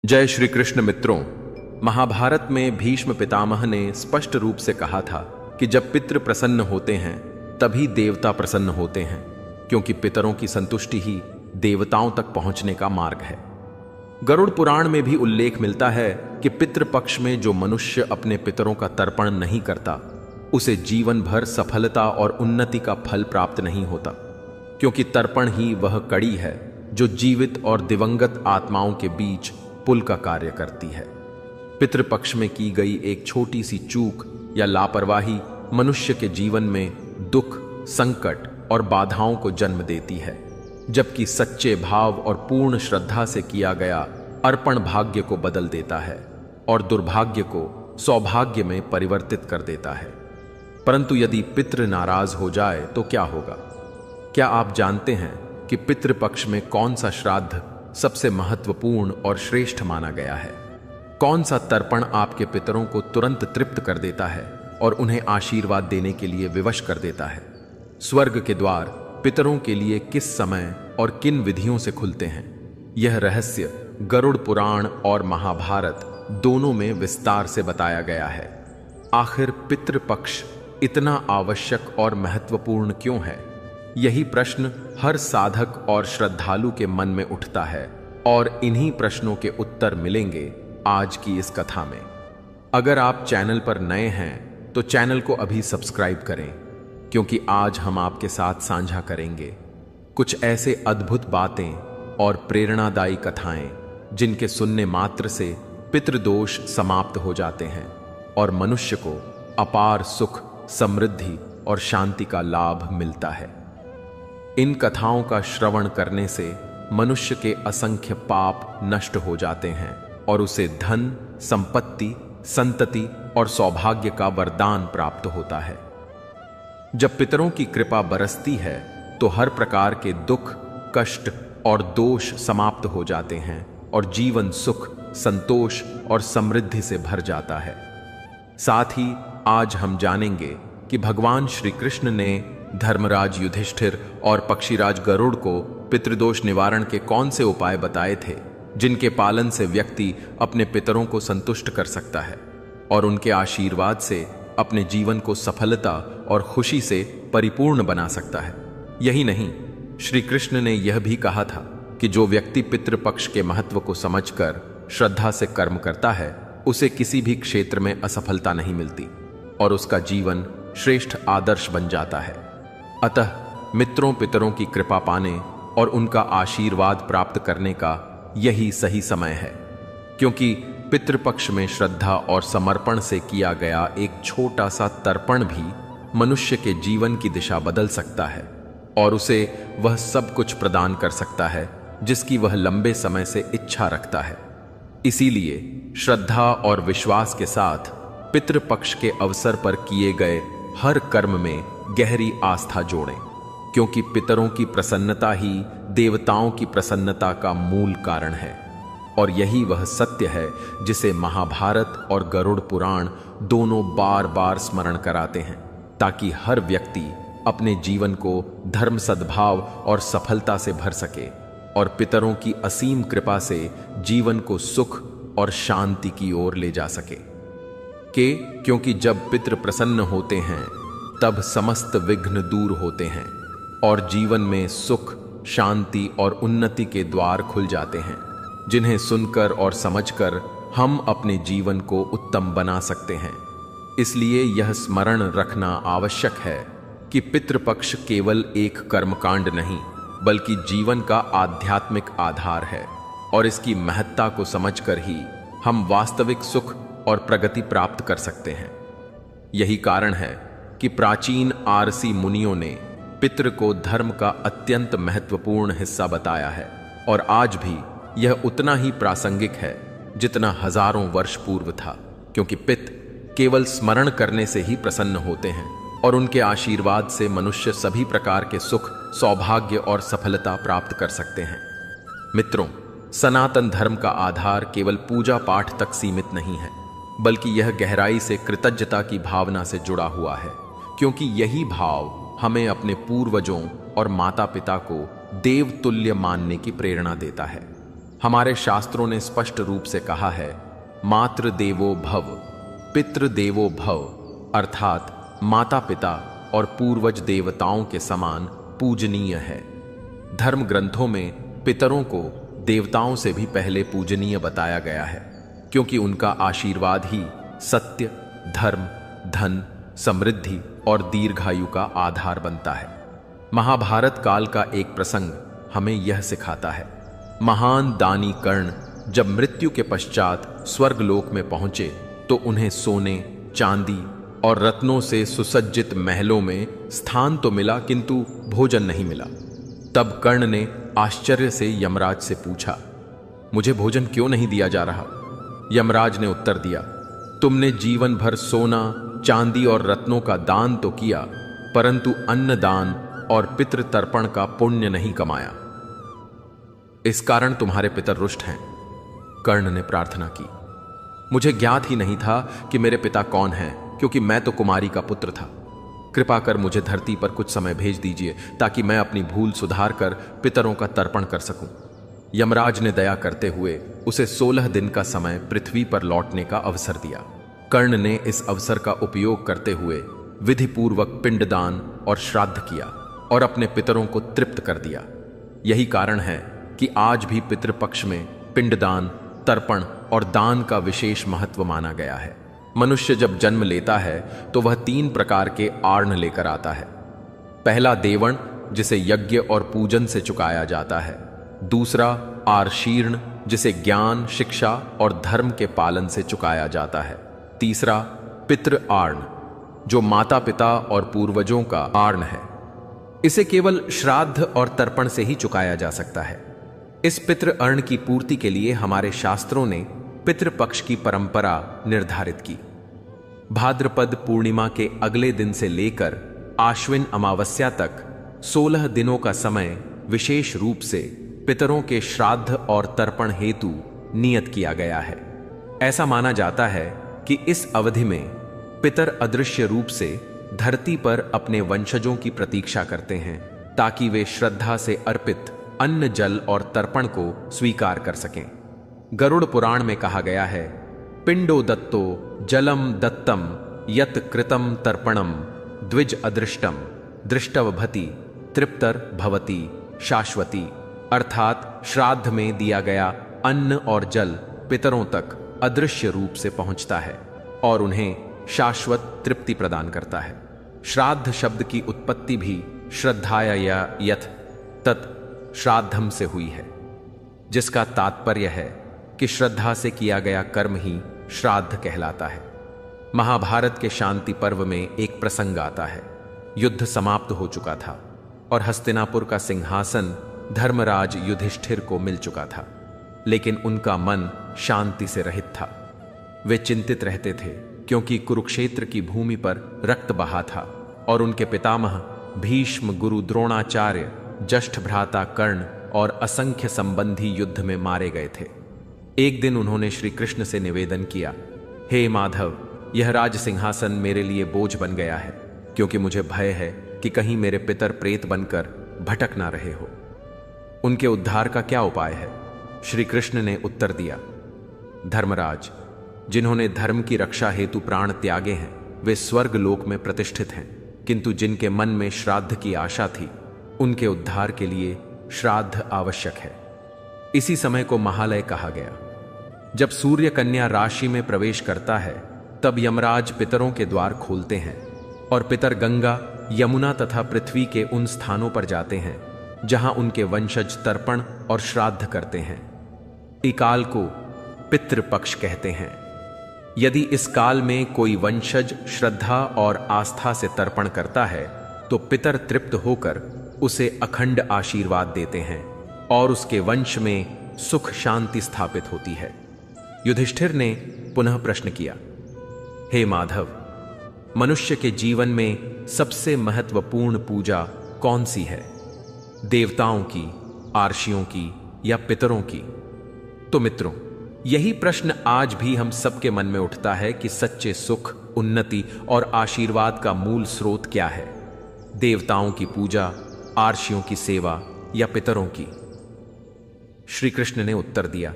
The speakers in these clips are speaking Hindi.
जय श्री कृष्ण मित्रों। महाभारत में भीष्म पितामह ने स्पष्ट रूप से कहा था कि जब पितृ प्रसन्न होते हैं तभी देवता प्रसन्न होते हैं, क्योंकि पितरों की संतुष्टि ही देवताओं तक पहुंचने का मार्ग है। गरुड़ पुराण में भी उल्लेख मिलता है कि पितृपक्ष में जो मनुष्य अपने पितरों का तर्पण नहीं करता उसे जीवन भर सफलता और उन्नति का फल प्राप्त नहीं होता, क्योंकि तर्पण ही वह कड़ी है जो जीवित और दिवंगत आत्माओं के बीच पुल का कार्य करती है। पितृपक्ष में की गई एक छोटी सी चूक या लापरवाही मनुष्य के जीवन में दुख, संकट और बाधाओं को जन्म देती है, जबकि सच्चे भाव और पूर्ण श्रद्धा से किया गया अर्पण भाग्य को बदल देता है और दुर्भाग्य को सौभाग्य में परिवर्तित कर देता है। परंतु यदि पितृ नाराज हो जाए तो क्या होगा? क्या आप जानते हैं कि पितृपक्ष में कौन सा श्राद्ध सबसे महत्वपूर्ण और श्रेष्ठ माना गया है? कौन सा तर्पण आपके पितरों को तुरंत तृप्त कर देता है और उन्हें आशीर्वाद देने के लिए विवश कर देता है? स्वर्ग के द्वार पितरों के लिए किस समय और किन विधियों से खुलते हैं? यह रहस्य गरुड़ पुराण और महाभारत दोनों में विस्तार से बताया गया है। आखिर पितृपक्ष इतना आवश्यक और महत्वपूर्ण क्यों है? यही प्रश्न हर साधक और श्रद्धालु के मन में उठता है और इन्हीं प्रश्नों के उत्तर मिलेंगे आज की इस कथा में। अगर आप चैनल पर नए हैं तो चैनल को अभी सब्सक्राइब करें, क्योंकि आज हम आपके साथ साझा करेंगे कुछ ऐसे अद्भुत बातें और प्रेरणादायी कथाएं जिनके सुनने मात्र से पितृदोष समाप्त हो जाते हैं और मनुष्य को अपार सुख, समृद्धि और शांति का लाभ मिलता है। इन कथाओं का श्रवण करने से मनुष्य के असंख्य पाप नष्ट हो जाते हैं और उसे धन, संपत्ति, संतति और सौभाग्य का वरदान प्राप्त होता है। जब पितरों की कृपा बरसती है तो हर प्रकार के दुख, कष्ट और दोष समाप्त हो जाते हैं और जीवन सुख, संतोष और समृद्धि से भर जाता है। साथ ही आज हम जानेंगे कि भगवान श्री कृष्ण ने धर्मराज युधिष्ठिर और पक्षीराज गरुड़ को पितृदोष निवारण के कौन से उपाय बताए थे, जिनके पालन से व्यक्ति अपने पितरों को संतुष्ट कर सकता है और उनके आशीर्वाद से अपने जीवन को सफलता और खुशी से परिपूर्ण बना सकता है। यही नहीं, श्री कृष्ण ने यह भी कहा था कि जो व्यक्ति पितृपक्ष के महत्व को समझकर श्रद्धा से कर्म करता है उसे किसी भी क्षेत्र में असफलता नहीं मिलती और उसका जीवन श्रेष्ठ आदर्श बन जाता है। अतः मित्रों, पितरों की कृपा पाने और उनका आशीर्वाद प्राप्त करने का यही सही समय है, क्योंकि पितृपक्ष में श्रद्धा और समर्पण से किया गया एक छोटा सा तर्पण भी मनुष्य के जीवन की दिशा बदल सकता है और उसे वह सब कुछ प्रदान कर सकता है जिसकी वह लंबे समय से इच्छा रखता है। इसीलिए श्रद्धा और विश्वास के साथ पितृपक्ष के अवसर पर किए गए हर कर्म में गहरी आस्था जोड़ें, क्योंकि पितरों की प्रसन्नता ही देवताओं की प्रसन्नता का मूल कारण है। और यही वह सत्य है जिसे महाभारत और गरुड़ पुराण दोनों बार बार स्मरण कराते हैं, ताकि हर व्यक्ति अपने जीवन को धर्म, सद्भाव और सफलता से भर सके और पितरों की असीम कृपा से जीवन को सुख और शांति की ओर ले जा सके। क्योंकि जब पितृ प्रसन्न होते हैं तब समस्त विघ्न दूर होते हैं और जीवन में सुख, शांति और उन्नति के द्वार खुल जाते हैं, जिन्हें सुनकर और समझकर हम अपने जीवन को उत्तम बना सकते हैं। इसलिए यह स्मरण रखना आवश्यक है कि पितृपक्ष केवल एक कर्मकांड नहीं, बल्कि जीवन का आध्यात्मिक आधार है और इसकी महत्ता को समझकर ही हम वास्तविक सुख और प्रगति प्राप्त कर सकते हैं। यही कारण है कि प्राचीन आरसी मुनियों ने पितृ को धर्म का अत्यंत महत्वपूर्ण हिस्सा बताया है और आज भी यह उतना ही प्रासंगिक है जितना हजारों वर्ष पूर्व था, क्योंकि पितृ केवल स्मरण करने से ही प्रसन्न होते हैं और उनके आशीर्वाद से मनुष्य सभी प्रकार के सुख, सौभाग्य और सफलता प्राप्त कर सकते हैं। मित्रों, सनातन धर्म का आधार केवल पूजा पाठ तक सीमित नहीं है, बल्कि यह गहराई से कृतज्ञता की भावना से जुड़ा हुआ है, क्योंकि यही भाव हमें अपने पूर्वजों और माता पिता को देवतुल्य मानने की प्रेरणा देता है। हमारे शास्त्रों ने स्पष्ट रूप से कहा है, मातृ देवो भव, पितृ देवो भव, अर्थात माता पिता और पूर्वज देवताओं के समान पूजनीय है। धर्म ग्रंथों में पितरों को देवताओं से भी पहले पूजनीय बताया गया है, क्योंकि उनका आशीर्वाद ही सत्य, धर्म, धन, समृद्धि और दीर्घायु का आधार बनता है। महाभारत काल का एक प्रसंग हमें यह सिखाता है। महान दानी कर्ण जब मृत्यु के पश्चात स्वर्गलोक में पहुंचे तो उन्हें सोने, चांदी और रत्नों से सुसज्जित महलों में स्थान तो मिला, किंतु भोजन नहीं मिला। तब कर्ण ने आश्चर्य से यमराज से पूछा, मुझे भोजन क्यों नहीं दिया जा रहा? यमराज ने उत्तर दिया, तुमने जीवन भर सोना, चांदी और रत्नों का दान तो किया, परंतु अन्न दान और पितृ तर्पण का पुण्य नहीं कमाया। इस कारण तुम्हारे पितर रुष्ट हैं। कर्ण ने प्रार्थना की, मुझे ज्ञात ही नहीं था कि मेरे पिता कौन हैं, क्योंकि मैं तो कुमारी का पुत्र था। कृपा कर मुझे धरती पर कुछ समय भेज दीजिए ताकि मैं अपनी भूल सुधार कर पितरों का तर्पण कर सकूं। यमराज ने दया करते हुए उसे 16 दिन का समय पृथ्वी पर लौटने का अवसर दिया। कर्ण ने इस अवसर का उपयोग करते हुए विधिपूर्वक पिंडदान और श्राद्ध किया और अपने पितरों को तृप्त कर दिया। यही कारण है कि आज भी पितृपक्ष में पिंडदान, तर्पण और दान का विशेष महत्व माना गया है। मनुष्य जब जन्म लेता है तो वह 3 प्रकार के आर्ण लेकर आता है। पहला देवण, जिसे यज्ञ और पूजन से चुकाया जाता है। दूसरा आर्शीर्ण, जिसे ज्ञान, शिक्षा और धर्म के पालन से चुकाया जाता है। तीसरा पितृ आर्ण, जो माता पिता और पूर्वजों का आर्ण है। इसे केवल श्राद्ध और तर्पण से ही चुकाया जा सकता है। इस पितृ अर्ण की पूर्ति के लिए हमारे शास्त्रों ने पितृपक्ष की परंपरा निर्धारित की। भाद्रपद पूर्णिमा के अगले दिन से लेकर आश्विन अमावस्या तक 16 दिनों का समय विशेष रूप से पितरों के श्राद्ध और तर्पण हेतु नियत किया गया है। ऐसा माना जाता है कि इस अवधि में पितर अदृश्य रूप से धरती पर अपने वंशजों की प्रतीक्षा करते हैं, ताकि वे श्रद्धा से अर्पित अन्न, जल और तर्पण को स्वीकार कर सकें। गरुड़ पुराण में कहा गया है, पिंडो दत्तो जलम दत्तम यत कृतम तर्पणम द्विज अदृष्टम दृष्टवभति तृप्तर भवति शाश्वती। अर्थात श्राद्ध में दिया गया अन्न और जल पितरों तक अदृश्य रूप से पहुंचता है और उन्हें शाश्वत तृप्ति प्रदान करता है। श्राद्ध शब्द की उत्पत्ति भी श्रद्धाया या यथ तत् श्राद्धम से हुई है, जिसका तात्पर्य है कि श्रद्धा से किया गया कर्म ही श्राद्ध कहलाता है। महाभारत के शांति पर्व में एक प्रसंग आता है। युद्ध समाप्त हो चुका था और हस्तिनापुर का सिंहासन धर्मराज युधिष्ठिर को मिल चुका था, लेकिन उनका मन शांति से रहित था। वे चिंतित रहते थे क्योंकि कुरुक्षेत्र की भूमि पर रक्त बहा था और उनके पितामह भीष्म, गुरु द्रोणाचार्य, ज्येष्ठ भ्राता कर्ण और असंख्य संबंधी युद्ध में मारे गए थे। एक दिन उन्होंने श्री कृष्ण से निवेदन किया, हे माधव, यह राज सिंहासन मेरे लिए बोझ बन गया है, क्योंकि मुझे भय है कि कहीं मेरे पितर प्रेत बनकर भटक ना रहे हो। उनके उद्धार का क्या उपाय है? श्री कृष्ण ने उत्तर दिया, धर्मराज, जिन्होंने धर्म की रक्षा हेतु प्राण त्यागे हैं वे स्वर्ग लोक में प्रतिष्ठित हैं, किंतु जिनके मन में श्राद्ध की आशा थी उनके उद्धार के लिए श्राद्ध आवश्यक है। इसी समय को महालय कहा गया। जब सूर्य कन्या राशि में प्रवेश करता है तब यमराज पितरों के द्वार खोलते हैं और पितर गंगा, यमुना तथा पृथ्वी के उन स्थानों पर जाते हैं जहां उनके वंशज तर्पण और श्राद्ध करते हैं। इकाल को पितृपक्ष कहते हैं। यदि इस काल में कोई वंशज श्रद्धा और आस्था से तर्पण करता है तो पितर तृप्त होकर उसे अखंड आशीर्वाद देते हैं और उसके वंश में सुख शांति स्थापित होती है। युधिष्ठिर ने पुनः प्रश्न किया, हे माधव, मनुष्य के जीवन में सबसे महत्वपूर्ण पूजा कौन सी है? देवताओं की, आर्षियों की या पितरों की? तो मित्रों, यही प्रश्न आज भी हम सबके मन में उठता है कि सच्चे सुख, उन्नति और आशीर्वाद का मूल स्रोत क्या है? देवताओं की पूजा, आर्षियों की सेवा या पितरों की? श्री कृष्ण ने उत्तर दिया,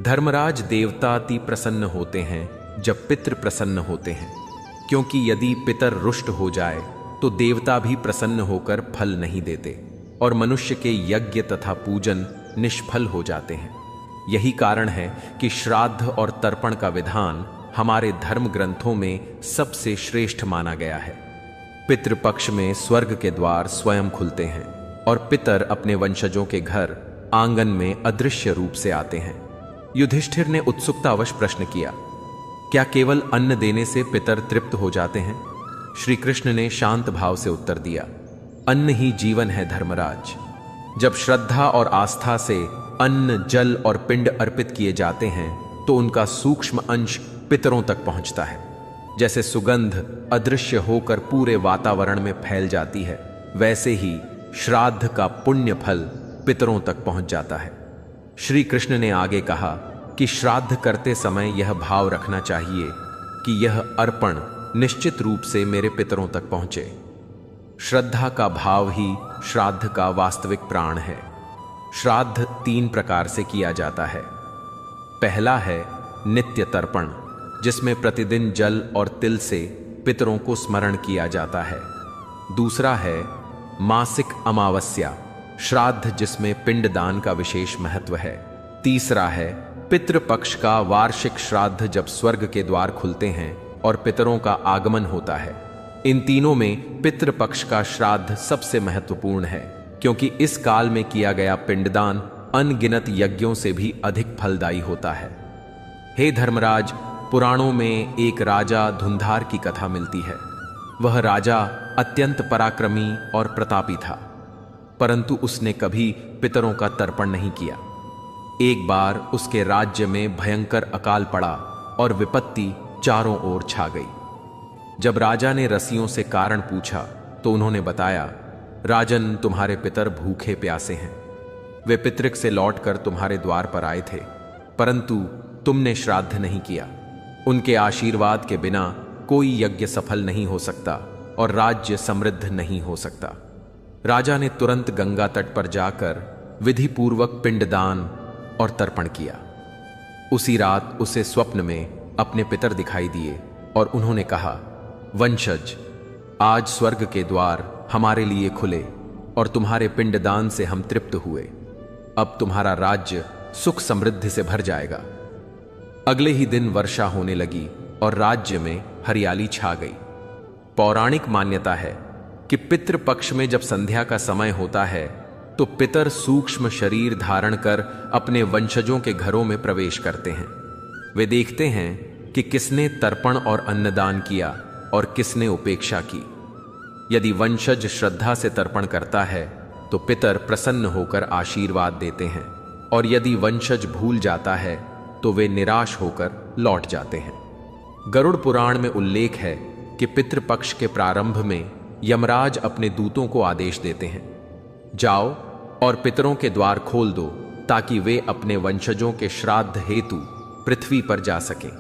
धर्मराज, देवता अति प्रसन्न होते हैं जब पितृ प्रसन्न होते हैं, क्योंकि यदि पितर रुष्ट हो जाए तो देवता भी प्रसन्न होकर फल नहीं देते और मनुष्य के यज्ञ तथा पूजन निष्फल हो जाते हैं। यही कारण है कि श्राद्ध और तर्पण का विधान हमारे धर्म ग्रंथों में सबसे श्रेष्ठ माना गया है। पितृपक्ष में स्वर्ग के द्वार स्वयं खुलते हैं और पितर अपने वंशजों के घर आंगन में अदृश्य रूप से आते हैं। युधिष्ठिर ने उत्सुकतावश प्रश्न किया, क्या केवल अन्न देने से पितर तृप्त हो जाते हैं? श्री कृष्ण ने शांत भाव से उत्तर दिया, अन्न ही जीवन है धर्मराज। जब श्रद्धा और आस्था से अन्न, जल और पिंड अर्पित किए जाते हैं तो उनका सूक्ष्म अंश पितरों तक पहुंचता है। जैसे सुगंध अदृश्य होकर पूरे वातावरण में फैल जाती है, वैसे ही श्राद्ध का पुण्य फल पितरों तक पहुंच जाता है। श्री कृष्ण ने आगे कहा कि श्राद्ध करते समय यह भाव रखना चाहिए कि यह अर्पण निश्चित रूप से मेरे पितरों तक पहुंचे। श्रद्धा का भाव ही श्राद्ध का वास्तविक प्राण है। श्राद्ध 3 प्रकार से किया जाता है। पहला है नित्य तर्पण, जिसमें प्रतिदिन जल और तिल से पितरों को स्मरण किया जाता है। दूसरा है मासिक अमावस्या श्राद्ध, जिसमें पिंडदान का विशेष महत्व है। तीसरा है पितृपक्ष का वार्षिक श्राद्ध, जब स्वर्ग के द्वार खुलते हैं और पितरों का आगमन होता है। इन तीनों में पितृपक्ष का श्राद्ध सबसे महत्वपूर्ण है, क्योंकि इस काल में किया गया पिंडदान अनगिनत यज्ञों से भी अधिक फलदायी होता है। हे धर्मराज, पुराणों में एक राजा धुंधार की कथा मिलती है। वह राजा अत्यंत पराक्रमी और प्रतापी था, परंतु उसने कभी पितरों का तर्पण नहीं किया। एक बार उसके राज्य में भयंकर अकाल पड़ा और विपत्ति चारों ओर छा गई। जब राजा ने रसियों से कारण पूछा तो उन्होंने बताया, राजन, तुम्हारे पितर भूखे प्यासे हैं। वे पितृक से लौटकर तुम्हारे द्वार पर आए थे, परंतु तुमने श्राद्ध नहीं किया। उनके आशीर्वाद के बिना कोई यज्ञ सफल नहीं हो सकता और राज्य समृद्ध नहीं हो सकता। राजा ने तुरंत गंगा तट पर जाकर विधि पूर्वक पिंडदान और तर्पण किया। उसी रात उसे स्वप्न में अपने पितर दिखाई दिए और उन्होंने कहा, वंशज, आज स्वर्ग के द्वार हमारे लिए खुले और तुम्हारे पिंडदान से हम तृप्त हुए। अब तुम्हारा राज्य सुख समृद्धि से भर जाएगा। अगले ही दिन वर्षा होने लगी और राज्य में हरियाली छा गई। पौराणिक मान्यता है कि पितृपक्ष में जब संध्या का समय होता है तो पितर सूक्ष्म शरीर धारण कर अपने वंशजों के घरों में प्रवेश करते हैं। वे देखते हैं कि किसने तर्पण और अन्नदान किया और किसने उपेक्षा की। यदि वंशज श्रद्धा से तर्पण करता है तो पितर प्रसन्न होकर आशीर्वाद देते हैं, और यदि वंशज भूल जाता है तो वे निराश होकर लौट जाते हैं। गरुड़ पुराण में उल्लेख है कि पितृपक्ष के प्रारंभ में यमराज अपने दूतों को आदेश देते हैं, जाओ और पितरों के द्वार खोल दो ताकि वे अपने वंशजों के श्राद्ध हेतु पृथ्वी पर जा सकें।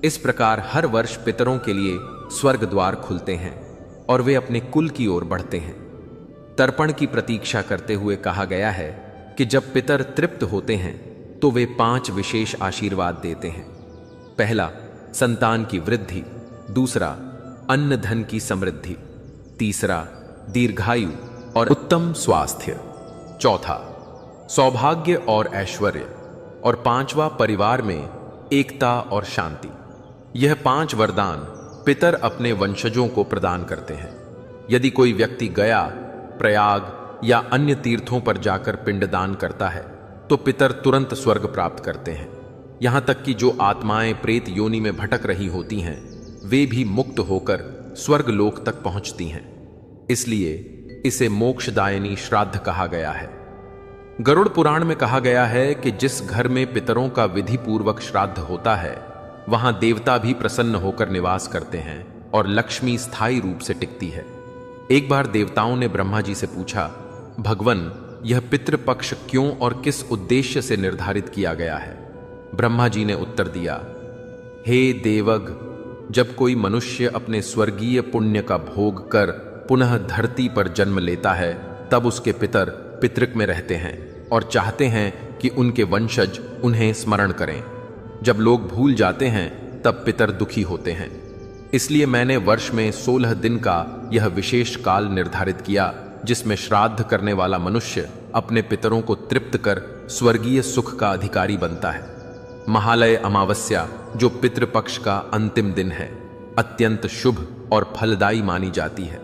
इस प्रकार हर वर्ष पितरों के लिए स्वर्ग द्वार खुलते हैं और वे अपने कुल की ओर बढ़ते हैं। तर्पण की प्रतीक्षा करते हुए कहा गया है कि जब पितर तृप्त होते हैं तो वे 5 विशेष आशीर्वाद देते हैं। पहला, संतान की वृद्धि। दूसरा, अन्न धन की समृद्धि। तीसरा, दीर्घायु और उत्तम स्वास्थ्य। चौथा, सौभाग्य और ऐश्वर्य। और 5वां, परिवार में एकता और शांति। यह 5 वरदान पितर अपने वंशजों को प्रदान करते हैं। यदि कोई व्यक्ति गया, प्रयाग या अन्य तीर्थों पर जाकर पिंडदान करता है तो पितर तुरंत स्वर्ग प्राप्त करते हैं। यहां तक कि जो आत्माएं प्रेत योनि में भटक रही होती हैं, वे भी मुक्त होकर स्वर्ग लोक तक पहुंचती हैं। इसलिए इसे मोक्षदायिनी श्राद्ध कहा गया है। गरुड़ पुराण में कहा गया है कि जिस घर में पितरों का विधि पूर्वक श्राद्ध होता है, वहां देवता भी प्रसन्न होकर निवास करते हैं और लक्ष्मी स्थायी रूप से टिकती है। एक बार देवताओं ने ब्रह्मा जी से पूछा, भगवन, यह पितृपक्ष क्यों और किस उद्देश्य से निर्धारित किया गया है? ब्रह्मा जी ने उत्तर दिया, हे देवग, जब कोई मनुष्य अपने स्वर्गीय पुण्य का भोग कर पुनः धरती पर जन्म लेता है, तब उसके पितर पितृक में रहते हैं और चाहते हैं कि उनके वंशज उन्हें स्मरण करें। जब लोग भूल जाते हैं तब पितर दुखी होते हैं। इसलिए मैंने वर्ष में 16 दिन का यह विशेष काल निर्धारित किया, जिसमें श्राद्ध करने वाला मनुष्य अपने पितरों को तृप्त कर स्वर्गीय सुख का अधिकारी बनता है। महालय अमावस्या, जो पितृपक्ष का अंतिम दिन है, अत्यंत शुभ और फलदायी मानी जाती है।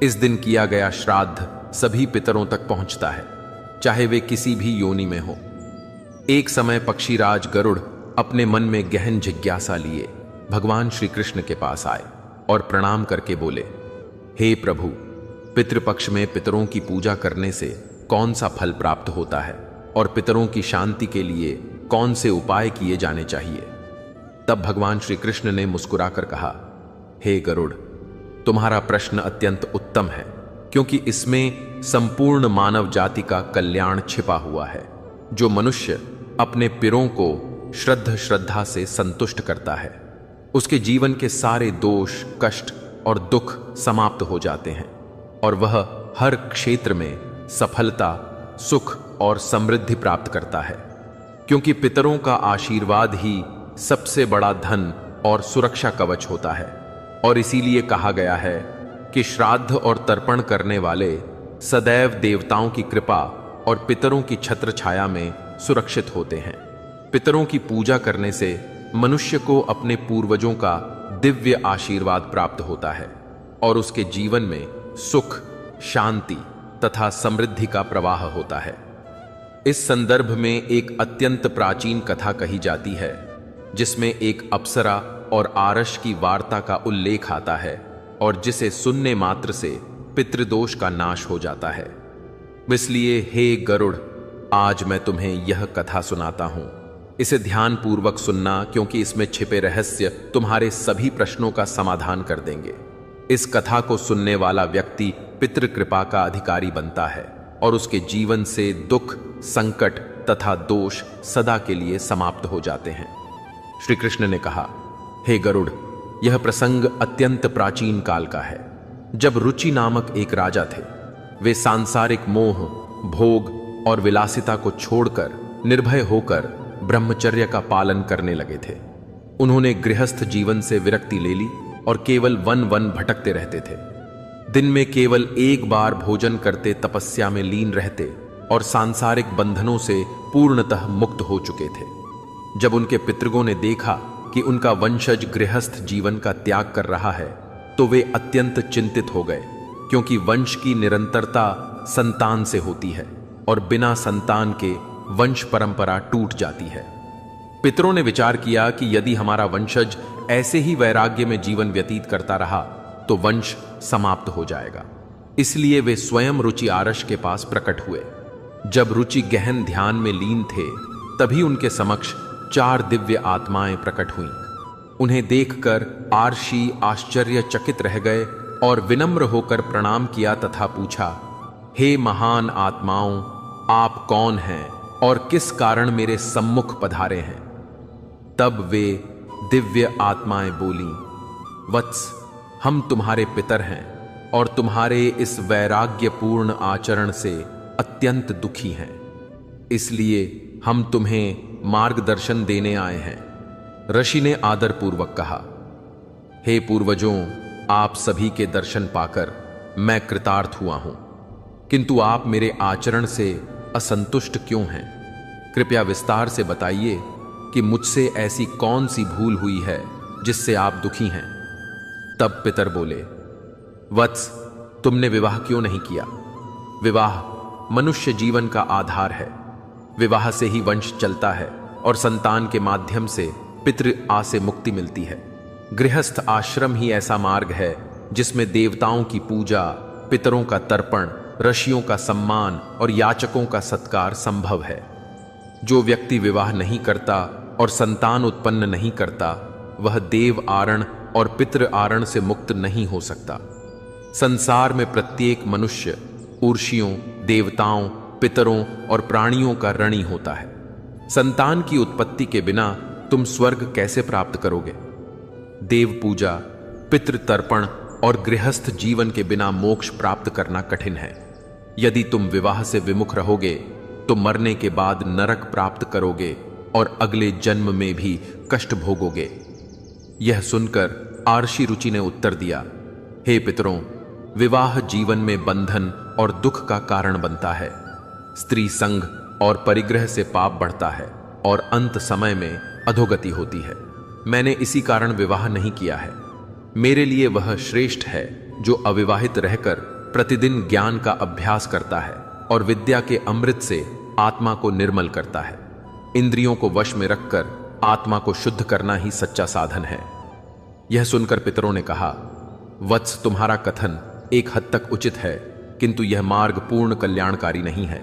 इस दिन किया गया श्राद्ध सभी पितरों तक पहुंचता है, चाहे वे किसी भी योनि में हो। एक समय पक्षीराज गरुड़ अपने मन में गहन जिज्ञासा लिए भगवान श्री कृष्ण के पास आए और प्रणाम करके बोले, हे प्रभु, पितृपक्ष में पितरों की पूजा करने से कौन सा फल प्राप्त होता है और पितरों की शांति के लिए कौन से उपाय किए जाने चाहिए? तब भगवान श्री कृष्ण ने मुस्कुराकर कहा, हे गरुड़, तुम्हारा प्रश्न अत्यंत उत्तम है, क्योंकि इसमें संपूर्ण मानव जाति का कल्याण छिपा हुआ है। जो मनुष्य अपने पितरों को श्रद्धा से संतुष्ट करता है, उसके जीवन के सारे दोष, कष्ट और दुख समाप्त हो जाते हैं और वह हर क्षेत्र में सफलता, सुख और समृद्धि प्राप्त करता है, क्योंकि पितरों का आशीर्वाद ही सबसे बड़ा धन और सुरक्षा कवच होता है। और इसीलिए कहा गया है कि श्राद्ध और तर्पण करने वाले सदैव देवताओं की कृपा और पितरों की छत्र छाया में सुरक्षित होते हैं। पितरों की पूजा करने से मनुष्य को अपने पूर्वजों का दिव्य आशीर्वाद प्राप्त होता है और उसके जीवन में सुख, शांति तथा समृद्धि का प्रवाह होता है। इस संदर्भ में एक अत्यंत प्राचीन कथा कही जाती है, जिसमें एक अप्सरा और आरश की वार्ता का उल्लेख आता है और जिसे सुनने मात्र से पितृदोष का नाश हो जाता है। इसलिए हे गरुड़, आज मैं तुम्हें यह कथा सुनाता हूं। इसे ध्यानपूर्वक सुनना, क्योंकि इसमें छिपे रहस्य तुम्हारे सभी प्रश्नों का समाधान कर देंगे। इस कथा को सुनने वाला व्यक्ति पितृकृपा का अधिकारी बनता है और उसके जीवन से दुख, संकट तथा दोष सदा के लिए समाप्त हो जाते हैं। श्री कृष्ण ने कहा, हे गरुड़, यह प्रसंग अत्यंत प्राचीन काल का है, जब रुचि नामक एक राजा थे। वे सांसारिक मोह, भोग और विलासिता को छोड़कर निर्भय होकर ब्रह्मचर्य का पालन करने लगे थे। उन्होंने गृहस्थ जीवन से विरक्ति ले ली और केवल वन वन भटकते रहते थे। दिन में केवल एक बार भोजन करते तपस्या में लीन रहते और सांसारिक बंधनों से पूर्णतः मुक्त हो चुके थे। जब उनके पितृगों ने देखा कि उनका वंशज गृहस्थ जीवन का त्याग कर रहा है, तो वे अत्यंत चिंतित हो गए, क्योंकि वंश की निरंतरता संतान से होती है और बिना संतान के वंश परंपरा टूट जाती है। पितरों ने विचार किया कि यदि हमारा वंशज ऐसे ही वैराग्य में जीवन व्यतीत करता रहा तो वंश समाप्त हो जाएगा। इसलिए वे स्वयं रुचि आरश के पास प्रकट हुए। जब रुचि गहन ध्यान में लीन थे, तभी उनके समक्ष 4 दिव्य आत्माएं प्रकट हुईं। उन्हें देखकर आर्षि आश्चर्यचकित रह गए और विनम्र होकर प्रणाम किया तथा पूछा, हे महान आत्माओं, आप कौन हैं और किस कारण मेरे सम्मुख पधारे हैं? तब वे दिव्य आत्माएं बोलीं, वत्स, हम तुम्हारे पितर हैं और तुम्हारे इस वैराग्यपूर्ण आचरण से अत्यंत दुखी हैं। इसलिए हम तुम्हें मार्गदर्शन देने आए हैं। ऋषि ने आदरपूर्वक कहा, हे पूर्वजों, आप सभी के दर्शन पाकर मैं कृतार्थ हुआ हूं, किंतु आप मेरे आचरण से असंतुष्ट क्यों हैं? कृपया विस्तार से बताइए कि मुझसे ऐसी कौन सी भूल हुई है जिससे आप दुखी हैं? तब पितर बोले, वत्स, तुमने विवाह क्यों नहीं किया? विवाह मनुष्य जीवन का आधार है। विवाह से ही वंश चलता है और संतान के माध्यम से पितृ आ से मुक्ति मिलती है। गृहस्थ आश्रम ही ऐसा मार्ग है जिसमें देवताओं की पूजा, पितरों का तर्पण, ऋषियों का सम्मान और याचकों का सत्कार संभव है। जो व्यक्ति विवाह नहीं करता और संतान उत्पन्न नहीं करता, वह देव आरण और पितृ आरण से मुक्त नहीं हो सकता। संसार में प्रत्येक मनुष्य ऊर्षियों, देवताओं, पितरों और प्राणियों का ऋणी होता है। संतान की उत्पत्ति के बिना तुम स्वर्ग कैसे प्राप्त करोगे? देव पूजा, पितृ तर्पण और गृहस्थ जीवन के बिना मोक्ष प्राप्त करना कठिन है। यदि तुम विवाह से विमुख रहोगे तो मरने के बाद नरक प्राप्त करोगे और अगले जन्म में भी कष्ट भोगोगे। यह सुनकर आर्षि रुचि ने उत्तर दिया, हे पितरों, विवाह जीवन में बंधन और दुख का कारण बनता है। स्त्री संग और परिग्रह से पाप बढ़ता है और अंत समय में अधोगति होती है। मैंने इसी कारण विवाह नहीं किया है। मेरे लिए वह श्रेष्ठ है जो अविवाहित रहकर प्रतिदिन ज्ञान का अभ्यास करता है और विद्या के अमृत से आत्मा को निर्मल करता है। इंद्रियों को वश में रखकर आत्मा को शुद्ध करना ही सच्चा साधन है। यह सुनकर पितरों ने कहा, वत्स, तुम्हारा कथन एक हद तक उचित है, किंतु यह मार्ग पूर्ण कल्याणकारी नहीं है।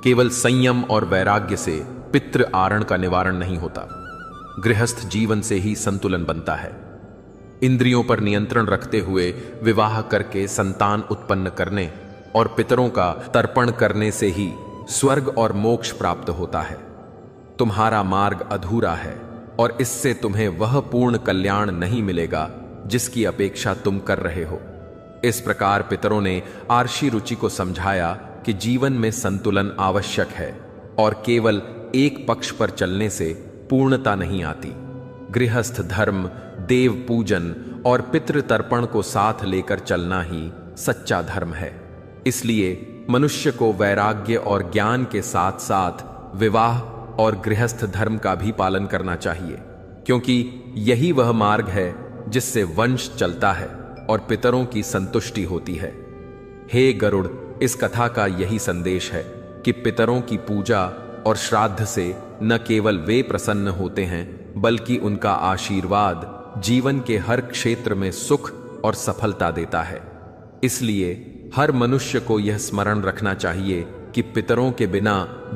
केवल संयम और वैराग्य से पितृ आरण का निवारण नहीं होता। गृहस्थ जीवन से ही संतुलन बनता है। इंद्रियों पर नियंत्रण रखते हुए विवाह करके संतान उत्पन्न करने और पितरों का तर्पण करने से ही स्वर्ग और मोक्ष प्राप्त होता है। तुम्हारा मार्ग अधूरा है और इससे तुम्हें वह पूर्ण कल्याण नहीं मिलेगा जिसकी अपेक्षा तुम कर रहे हो। इस प्रकार पितरों ने आर्षि रुचि को समझाया कि जीवन में संतुलन आवश्यक है और केवल एक पक्ष पर चलने से पूर्णता नहीं आती। गृहस्थ धर्म, देव पूजन और पितृ तर्पण को साथ लेकर चलना ही सच्चा धर्म है। इसलिए मनुष्य को वैराग्य और ज्ञान के साथ साथ विवाह और गृहस्थ धर्म का भी पालन करना चाहिए, क्योंकि यही वह मार्ग है जिससे वंश चलता है और पितरों की संतुष्टि होती है। हे गरुड़, इस कथा का यही संदेश है कि पितरों की पूजा और श्राद्ध से न केवल वे प्रसन्न होते हैं, बल्कि उनका आशीर्वाद जीवन के हर क्षेत्र में सुख और सफलता देता है। इसलिए हर मनुष्य को यह स्मरण रखना चाहिए कि पितरों के बिना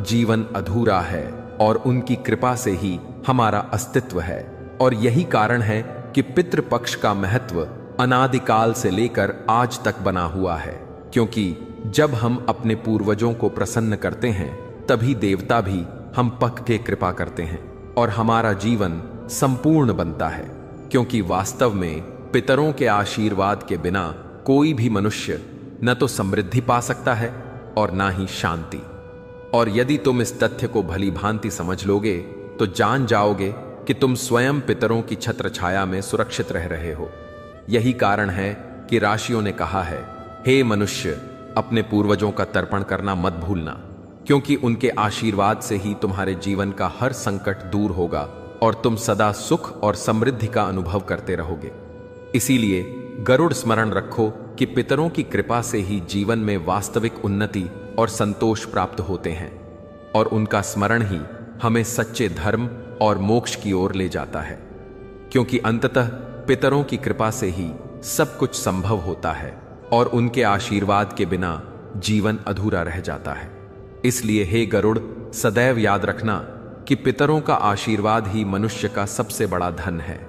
जीवन अधूरा है और उनकी कृपा से ही हमारा अस्तित्व है। और यही कारण है कि पितृपक्ष का महत्व अनादिकाल से लेकर आज तक बना हुआ है, क्योंकि जब हम अपने पूर्वजों को प्रसन्न करते हैं तभी देवता भी हम पक के कृपा करते हैं और हमारा जीवन संपूर्ण बनता है। क्योंकि वास्तव में पितरों के आशीर्वाद के बिना कोई भी मनुष्य न तो समृद्धि पा सकता है और ना ही शांति। और यदि तुम इस तथ्य को भली भांति समझ लोगे तो जान जाओगे कि तुम स्वयं पितरों की छत्र छाया में सुरक्षित रह रहे हो। यही कारण है कि ऋषियों ने कहा है, हे मनुष्य, अपने पूर्वजों का तर्पण करना मत भूलना, क्योंकि उनके आशीर्वाद से ही तुम्हारे जीवन का हर संकट दूर होगा और तुम सदा सुख और समृद्धि का अनुभव करते रहोगे। इसीलिए गरुड़ स्मरण रखो कि पितरों की कृपा से ही जीवन में वास्तविक उन्नति और संतोष प्राप्त होते हैं और उनका स्मरण ही हमें सच्चे धर्म और मोक्ष की ओर ले जाता है। क्योंकि अंततः पितरों की कृपा से ही सब कुछ संभव होता है और उनके आशीर्वाद के बिना जीवन अधूरा रह जाता है। इसलिए हे गरुड़, सदैव याद रखना कि पितरों का आशीर्वाद ही मनुष्य का सबसे बड़ा धन है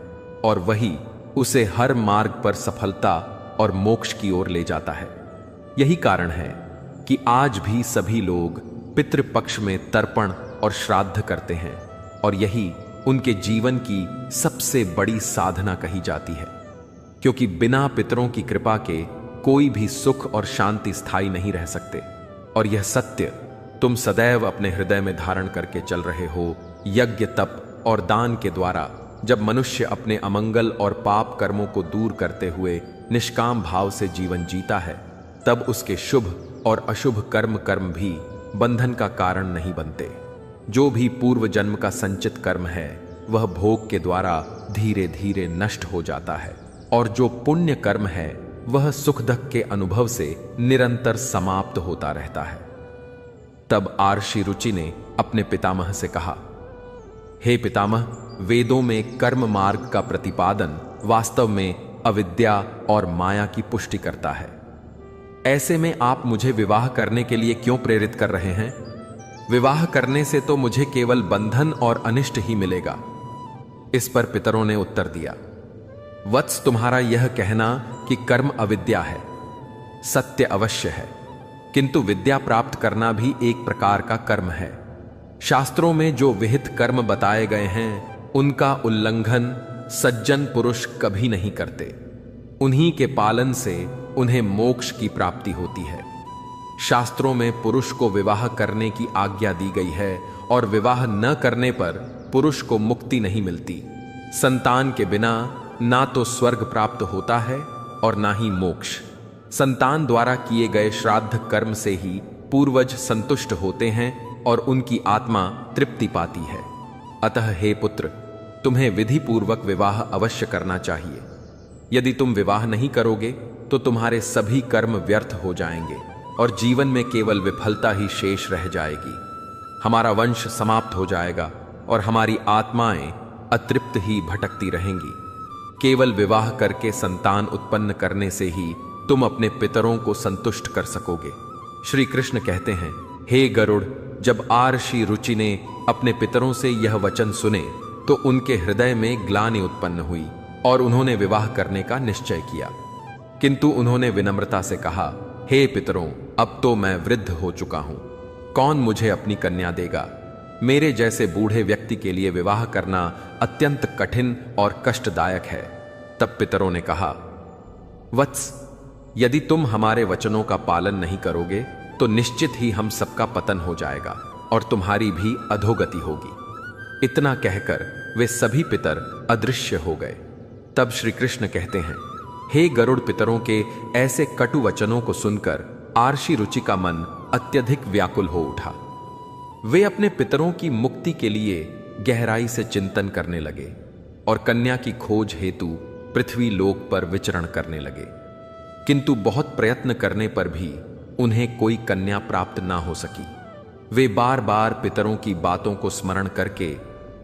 और वही उसे हर मार्ग पर सफलता और मोक्ष की ओर ले जाता है। यही कारण है कि आज भी सभी लोग पितृपक्ष में तर्पण और श्राद्ध करते हैं और यही उनके जीवन की सबसे बड़ी साधना कही जाती है। क्योंकि बिना पितरों की कृपा के कोई भी सुख और शांति स्थायी नहीं रह सकते। और यह सत्य तुम सदैव अपने हृदय में धारण करके चल रहे हो। यज्ञ, तप और दान के द्वारा जब मनुष्य अपने अमंगल और पाप कर्मों को दूर करते हुए निष्काम भाव से जीवन जीता है, तब उसके शुभ और अशुभ कर्म भी बंधन का कारण नहीं बनते। जो भी पूर्व जन्म का संचित कर्म है वह भोग के द्वारा धीरे धीरे नष्ट हो जाता है और जो पुण्य कर्म है वह सुख दुख के अनुभव से निरंतर समाप्त होता रहता है। तब आर्षि रुचि ने अपने पितामह से कहा, हे पितामह, वेदों में कर्म मार्ग का प्रतिपादन वास्तव में अविद्या और माया की पुष्टि करता है। ऐसे में आप मुझे विवाह करने के लिए क्यों प्रेरित कर रहे हैं? विवाह करने से तो मुझे केवल बंधन और अनिष्ट ही मिलेगा। इस पर पितरों ने उत्तर दिया, वत्स, तुम्हारा यह कहना कि कर्म अविद्या है सत्य अवश्य है, किंतु विद्या प्राप्त करना भी एक प्रकार का कर्म है। शास्त्रों में जो विहित कर्म बताए गए हैं उनका उल्लंघन सज्जन पुरुष कभी नहीं करते। उन्हीं के पालन से उन्हें मोक्ष की प्राप्ति होती है। शास्त्रों में पुरुष को विवाह करने की आज्ञा दी गई है और विवाह न करने पर पुरुष को मुक्ति नहीं मिलती। संतान के बिना ना तो स्वर्ग प्राप्त होता है और ना ही मोक्ष। संतान द्वारा किए गए श्राद्ध कर्म से ही पूर्वज संतुष्ट होते हैं और उनकी आत्मा तृप्ति पाती है। अतः हे पुत्र, तुम्हें विधि पूर्वक विवाह अवश्य करना चाहिए। यदि तुम विवाह नहीं करोगे तो तुम्हारे सभी कर्म व्यर्थ हो जाएंगे और जीवन में केवल विफलता ही शेष रह जाएगी। हमारा वंश समाप्त हो जाएगा और हमारी आत्माएं अतृप्त ही भटकती रहेंगी। केवल विवाह करके संतान उत्पन्न करने से ही तुम अपने पितरों को संतुष्ट कर सकोगे। श्री कृष्ण कहते हैं, हे गरुड़, जब आर्षि रुचि ने अपने पितरों से यह वचन सुने तो उनके हृदय में ग्लानि उत्पन्न हुई और उन्होंने विवाह करने का निश्चय किया। किंतु उन्होंने विनम्रता से कहा, हे पितरों, अब तो मैं वृद्ध हो चुका हूं, कौन मुझे अपनी कन्या देगा? मेरे जैसे बूढ़े व्यक्ति के लिए विवाह करना अत्यंत कठिन और कष्टदायक है। तब पितरों ने कहा, वत्स, यदि तुम हमारे वचनों का पालन नहीं करोगे तो निश्चित ही हम सबका पतन हो जाएगा और तुम्हारी भी अधोगति होगी। इतना कहकर वे सभी पितर अदृश्य हो गए। तब श्री कृष्ण कहते हैं, हे गरुड़, पितरों के ऐसे कटु वचनों को सुनकर आर्षि रुचि का मन अत्यधिक व्याकुल हो उठा। वे अपने पितरों की मुक्ति के लिए गहराई से चिंतन करने लगे और कन्या की खोज हेतु पृथ्वी लोक पर विचरण करने लगे। किंतु बहुत प्रयत्न करने पर भी उन्हें कोई कन्या प्राप्त ना हो सकी। वे बार बार पितरों की बातों को स्मरण करके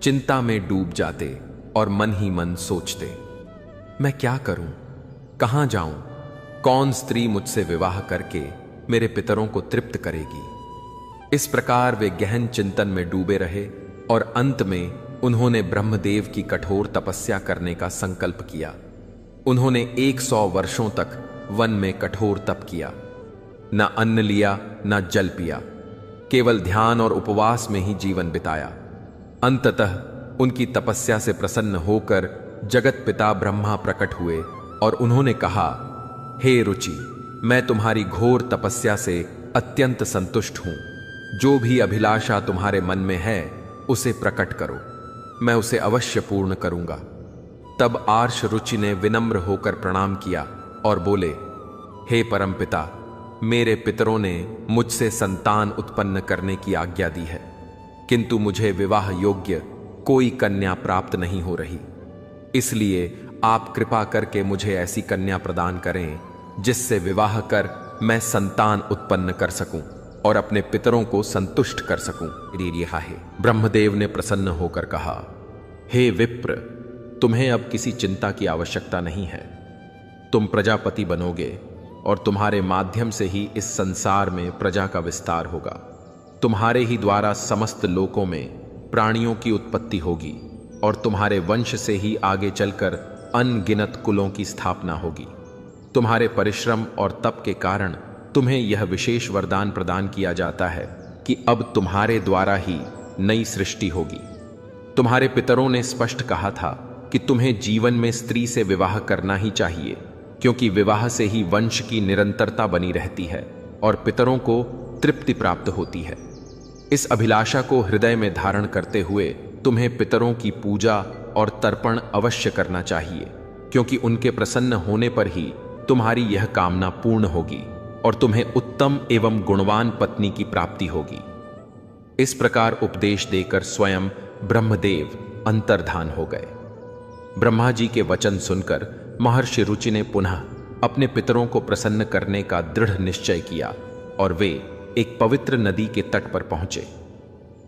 चिंता में डूब जाते और मन ही मन सोचते, मैं क्या करूं, कहां जाऊं, कौन स्त्री मुझसे विवाह करके मेरे पितरों को तृप्त करेगी। इस प्रकार वे गहन चिंतन में डूबे रहे और अंत में उन्होंने ब्रह्मदेव की कठोर तपस्या करने का संकल्प किया। उन्होंने 100 वर्षों तक वन में कठोर तप किया, न अन्न लिया न जल पिया, केवल ध्यान और उपवास में ही जीवन बिताया। अंततः उनकी तपस्या से प्रसन्न होकर जगत पिता ब्रह्मा प्रकट हुए और उन्होंने कहा, हे रुचि, मैं तुम्हारी घोर तपस्या से अत्यंत संतुष्ट हूं। जो भी अभिलाषा तुम्हारे मन में है उसे प्रकट करो, मैं उसे अवश्य पूर्ण करूंगा। तब आर्ष रुचि ने विनम्र होकर प्रणाम किया और बोले, हे परमपिता, मेरे पितरों ने मुझसे संतान उत्पन्न करने की आज्ञा दी है, किंतु मुझे विवाह योग्य कोई कन्या प्राप्त नहीं हो रही। इसलिए आप कृपा करके मुझे ऐसी कन्या प्रदान करें जिससे विवाह कर मैं संतान उत्पन्न कर सकूं और अपने पितरों को संतुष्ट कर सकूं। ब्रह्मदेव ने प्रसन्न होकर कहा, हे विप्र, तुम्हें अब किसी चिंता की आवश्यकता नहीं है। तुम प्रजापति बनोगे और तुम्हारे माध्यम से ही इस संसार में प्रजा का विस्तार होगा। तुम्हारे ही द्वारा समस्त लोकों में प्राणियों की उत्पत्ति होगी और तुम्हारे वंश से ही आगे चलकर अनगिनत कुलों की स्थापना होगी। तुम्हारे परिश्रम और तप के कारण तुम्हें यह विशेष वरदान प्रदान किया जाता है कि अब तुम्हारे द्वारा ही नई सृष्टि होगी। तुम्हारे पितरों ने स्पष्ट कहा था कि तुम्हें जीवन में स्त्री से विवाह करना ही चाहिए, क्योंकि विवाह से ही वंश की निरंतरता बनी रहती है और पितरों को तृप्ति प्राप्त होती है। इस अभिलाषा को हृदय में धारण करते हुए तुम्हें पितरों की पूजा और तर्पण अवश्य करना चाहिए, क्योंकि उनके प्रसन्न होने पर ही तुम्हारी यह कामना पूर्ण होगी और तुम्हें उत्तम एवं गुणवान पत्नी की प्राप्ति होगी। इस प्रकार उपदेश देकर स्वयं ब्रह्मदेव अंतर्धान हो गए। ब्रह्मा जी के वचन सुनकर महर्षि रुचि ने पुनः अपने पितरों को प्रसन्न करने का दृढ़ निश्चय किया और वे एक पवित्र नदी के तट पर पहुंचे,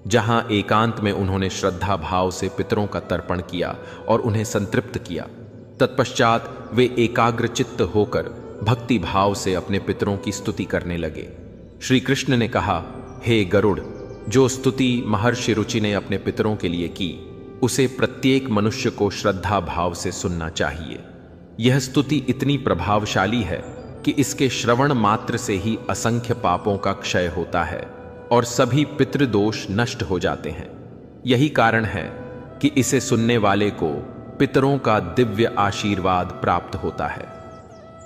जहां एकांत में उन्होंने श्रद्धा भाव से पितरों का तर्पण किया और उन्हें संतृप्त किया। तत्पश्चात वे एकाग्र चित्त होकर भक्ति भाव से अपने पितरों की स्तुति करने लगे। श्री कृष्ण ने कहा, हे गरुड़, जो स्तुति महर्षि रुचि ने अपने पितरों के लिए की उसे प्रत्येक मनुष्य को श्रद्धा भाव से सुनना चाहिए। यह स्तुति इतनी प्रभावशाली है कि इसके श्रवण मात्र से ही असंख्य पापों का क्षय होता है और सभी पितृदोष नष्ट हो जाते हैं। यही कारण है कि इसे सुनने वाले को पितरों का दिव्य आशीर्वाद प्राप्त होता है।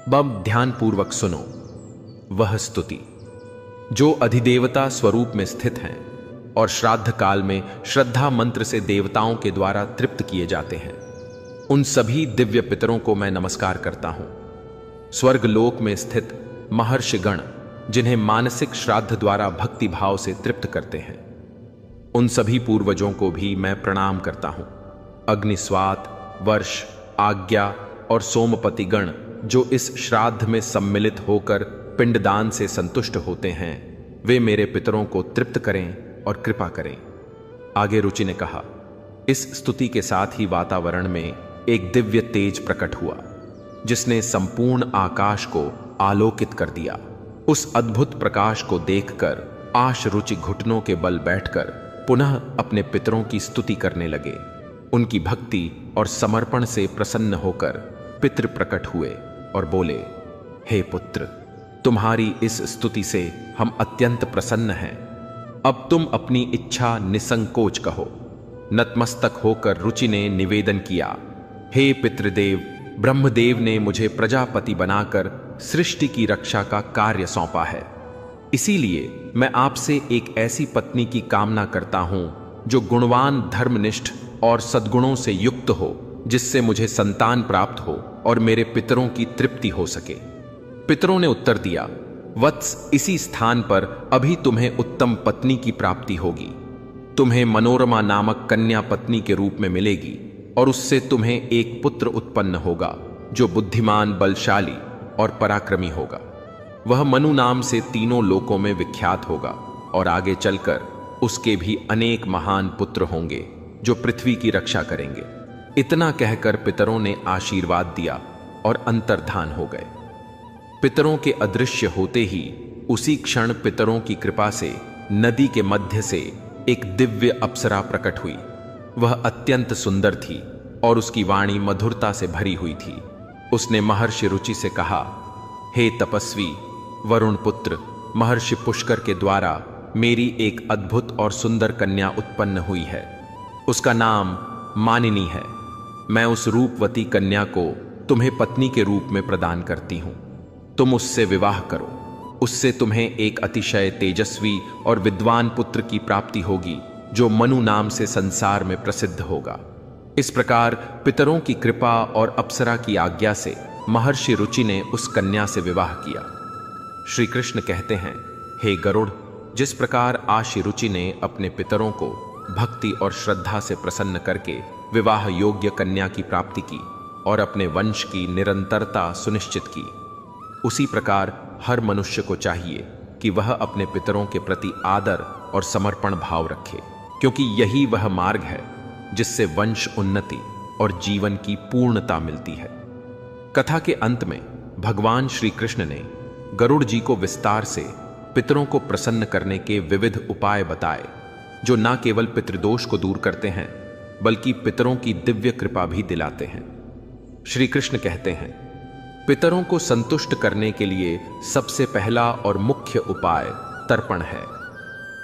बब ध्यानपूर्वक सुनो वह स्तुति। जो अधिदेवता स्वरूप में स्थित हैं और श्राद्ध काल में श्रद्धा मंत्र से देवताओं के द्वारा तृप्त किए जाते हैं, उन सभी दिव्य पितरों को मैं नमस्कार करता हूं। स्वर्ग लोक में स्थित महर्षिगण जिन्हें मानसिक श्राद्ध द्वारा भक्ति भाव से तृप्त करते हैं, उन सभी पूर्वजों को भी मैं प्रणाम करता हूं। अग्निस्वात, वर्ष, आज्ञा और सोमपति गण जो इस श्राद्ध में सम्मिलित होकर पिंडदान से संतुष्ट होते हैं, वे मेरे पितरों को तृप्त करें और कृपा करें। आगे रुचि ने कहा, इस स्तुति के साथ ही वातावरण में एक दिव्य तेज प्रकट हुआ जिसने संपूर्ण आकाश को आलोकित कर दिया। उस अद्भुत प्रकाश को देखकर आश रुचि घुटनों के बल बैठकर पुनः अपने पितरों की स्तुति करने लगे। उनकी भक्ति और समर्पण से प्रसन्न होकर पितृ प्रकट हुए और बोले, हे पुत्र, तुम्हारी इस स्तुति से हम अत्यंत प्रसन्न हैं। अब तुम अपनी इच्छा निसंकोच कहो। नतमस्तक होकर रुचि ने निवेदन किया, हे पितृदेव, ब्रह्मदेव ने मुझे प्रजापति बनाकर सृष्टि की रक्षा का कार्य सौंपा है। इसीलिए मैं आपसे एक ऐसी पत्नी की कामना करता हूं जो गुणवान, धर्मनिष्ठ और सद्गुणों से युक्त हो, जिससे मुझे संतान प्राप्त हो और मेरे पितरों की तृप्ति हो सके। पितरों ने उत्तर दिया, वत्स, इसी स्थान पर अभी तुम्हें उत्तम पत्नी की प्राप्ति होगी। तुम्हें मनोरमा नामक कन्या पत्नी के रूप में मिलेगी और उससे तुम्हें एक पुत्र उत्पन्न होगा जो बुद्धिमान, बलशाली और पराक्रमी होगा। वह मनु नाम से तीनों लोकों में विख्यात होगा और आगे चलकर उसके भी अनेक महान पुत्र होंगे जो पृथ्वी की रक्षा करेंगे। इतना कहकर पितरों ने आशीर्वाद दिया और अंतर्धान हो गए। पितरों के अदृश्य होते ही उसी क्षण पितरों की कृपा से नदी के मध्य से एक दिव्य अप्सरा प्रकट हुई। वह अत्यंत सुंदर थी और उसकी वाणी मधुरता से भरी हुई थी। उसने महर्षि रुचि से कहा, हे तपस्वी वरुण पुत्र, महर्षि पुष्कर के द्वारा मेरी एक अद्भुत और सुंदर कन्या उत्पन्न हुई है। उसका नाम मानिनी है। मैं उस रूपवती कन्या को तुम्हें पत्नी के रूप में प्रदान करती हूं। तुम उससे विवाह करो। उससे तुम्हें एक अतिशय तेजस्वी और विद्वान पुत्र की प्राप्ति होगी जो मनु नाम से संसार में प्रसिद्ध होगा। इस प्रकार पितरों की कृपा और अप्सरा की आज्ञा से महर्षि रुचि ने उस कन्या से विवाह किया। श्री कृष्ण कहते हैं, हे गरुड़, जिस प्रकार आशि रुचि ने अपने पितरों को भक्ति और श्रद्धा से प्रसन्न करके विवाह योग्य कन्या की प्राप्ति की और अपने वंश की निरंतरता सुनिश्चित की, उसी प्रकार हर मनुष्य को चाहिए कि वह अपने पितरों के प्रति आदर और समर्पण भाव रखे, क्योंकि यही वह मार्ग है जिससे वंश उन्नति और जीवन की पूर्णता मिलती है। कथा के अंत में भगवान श्री कृष्ण ने गरुड़ जी को विस्तार से पितरों को प्रसन्न करने के विविध उपाय बताए, जो न केवल पितृदोष को दूर करते हैं बल्कि पितरों की दिव्य कृपा भी दिलाते हैं। श्री कृष्ण कहते हैं, पितरों को संतुष्ट करने के लिए सबसे पहला और मुख्य उपाय तर्पण है।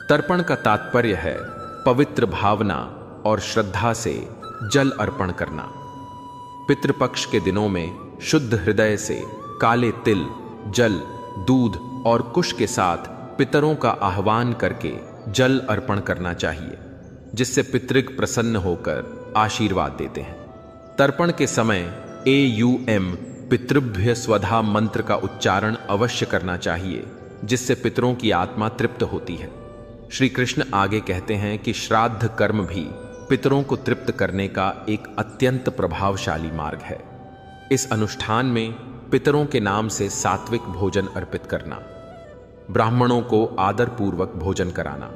तर्पण का तात्पर्य है पवित्र भावना और श्रद्धा से जल अर्पण करना। पितृपक्ष के दिनों में शुद्ध हृदय से काले तिल, जल, दूध और कुश के साथ पितरों का आह्वान करके जल अर्पण करना चाहिए, जिससे पितृग प्रसन्न होकर आशीर्वाद देते हैं। तर्पण के समय AUM पितृभ्य स्वधा मंत्र का उच्चारण अवश्य करना चाहिए, जिससे पितरों की आत्मा तृप्त होती है। श्री कृष्ण आगे कहते हैं कि श्राद्ध कर्म भी पितरों को तृप्त करने का एक अत्यंत प्रभावशाली मार्ग है। इस अनुष्ठान में पितरों के नाम से सात्विक भोजन अर्पित करना, ब्राह्मणों को आदरपूर्वक भोजन कराना,